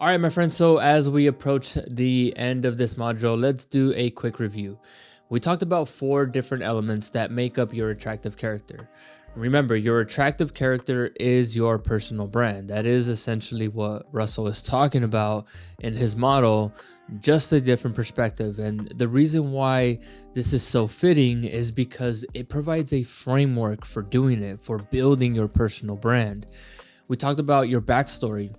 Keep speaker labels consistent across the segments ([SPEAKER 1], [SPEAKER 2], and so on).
[SPEAKER 1] All right, my friends. So as we approach the end of this module, let's do a quick review. We talked about 4 different elements that make up your attractive character. Remember, your attractive character is your personal brand. That is essentially what Russell is talking about in his model, just a different perspective. And the reason why this is so fitting is because it provides a framework for doing it, for building your personal brand. We talked about your backstory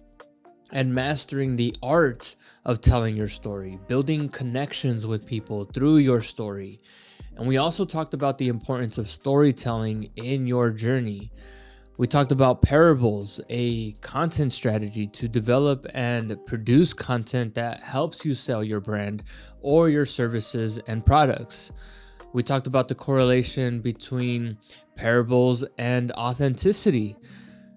[SPEAKER 1] and mastering the art of telling your story, building connections with people through your story. And we also talked about the importance of storytelling in your journey. We talked about parables, a content strategy to develop and produce content that helps you sell your brand or your services and products. We talked about the correlation between parables and authenticity.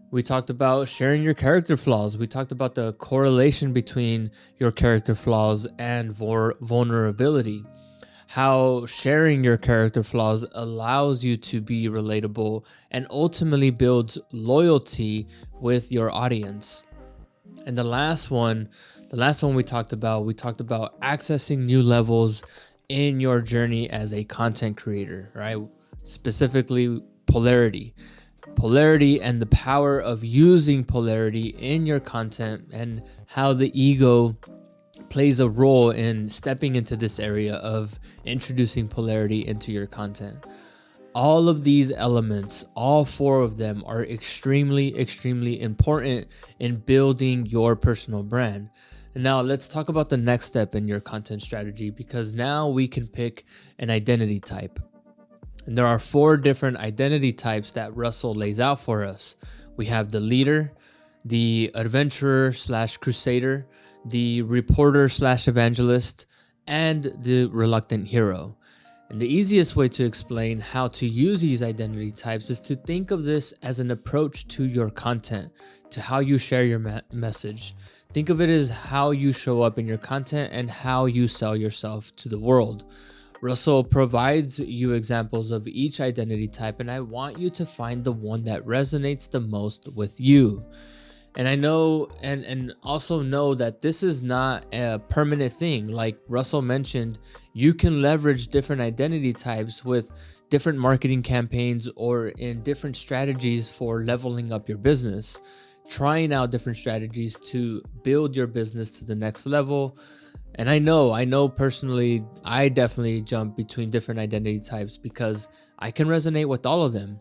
[SPEAKER 1] We talked about sharing your character flaws. We talked about the correlation between your character flaws and vulnerability. How sharing your character flaws allows you to be relatable and ultimately builds loyalty with your audience. And the last one we talked about accessing new levels in your journey as a content creator, right? Specifically, polarity and the power of using polarity in your content, and how the ego plays a role in stepping into this area of introducing polarity into your content. All of these elements, all 4 of them, are extremely important in building your personal brand. And now let's talk about the next step in your content strategy, because now we can pick an identity type. And there are 4 different identity types that Russell lays out for us. We have the leader, the adventurer / crusader, the reporter / evangelist, and the reluctant hero. And the easiest way to explain how to use these identity types is to think of this as an approach to your content, to how you share your message. Think of it as how you show up in your content and how you sell yourself to the world. Russell provides you examples of each identity type, and I want you to find the one that resonates the most with you. And I know, and also know that this is not a permanent thing. Like Russell mentioned, you can leverage different identity types with different marketing campaigns or in different strategies for leveling up your business, trying out different strategies to build your business to the next level. And I know personally, I definitely jump between different identity types because I can resonate with all of them.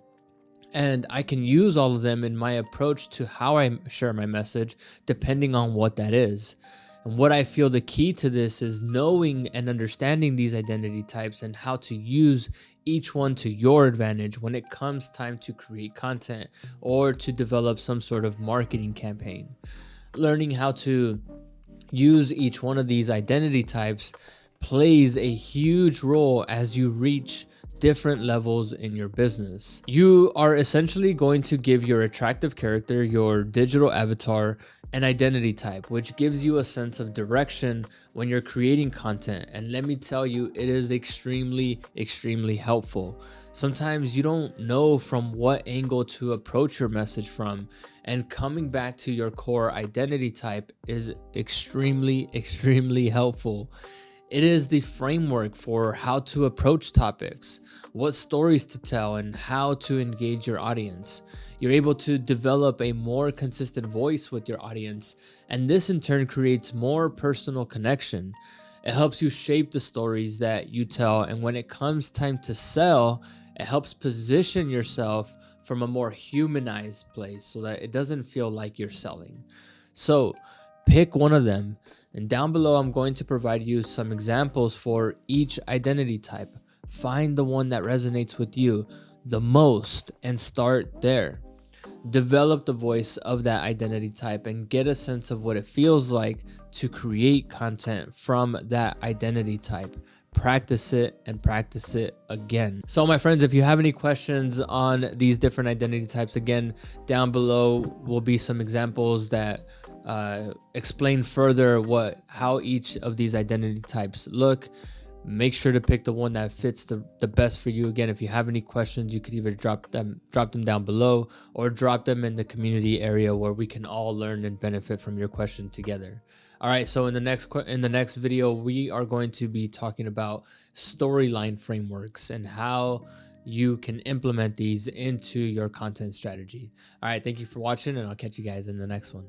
[SPEAKER 1] And I can use all of them in my approach to how I share my message, depending on what that is. And what I feel the key to this is knowing and understanding these identity types and how to use each one to your advantage when it comes time to create content or to develop some sort of marketing campaign. Learning how to use each one of these identity types plays a huge role as you reach different levels in your business. You are essentially going to give your attractive character, your digital avatar, an identity type, which gives you a sense of direction when you're creating content. And let me tell you, it is extremely helpful. Sometimes you don't know from what angle to approach your message from, and coming back to your core identity type is extremely helpful. It is the framework for how to approach topics, what stories to tell, and how to engage your audience. You're able to develop a more consistent voice with your audience, and this in turn creates more personal connection. It helps you shape the stories that you tell, and when it comes time to sell, it helps position yourself from a more humanized place so that it doesn't feel like you're selling. So pick one of them. And down below, I'm going to provide you some examples for each identity type. Find the one that resonates with you the most and start there. Develop the voice of that identity type and get a sense of what it feels like to create content from that identity type. Practice it and practice it again. So my friends, if you have any questions on these different identity types, again, down below will be some examples that explain further how each of these identity types look. Make sure to pick the one that fits the best for you. Again, if you have any questions, you could either drop them down below or drop them in the community area where we can all learn and benefit from your question together. All right, so in the next video, we are going to be talking about storyline frameworks and how you can implement these into your content strategy. All right, thank you for watching, and I'll catch you guys in the next one.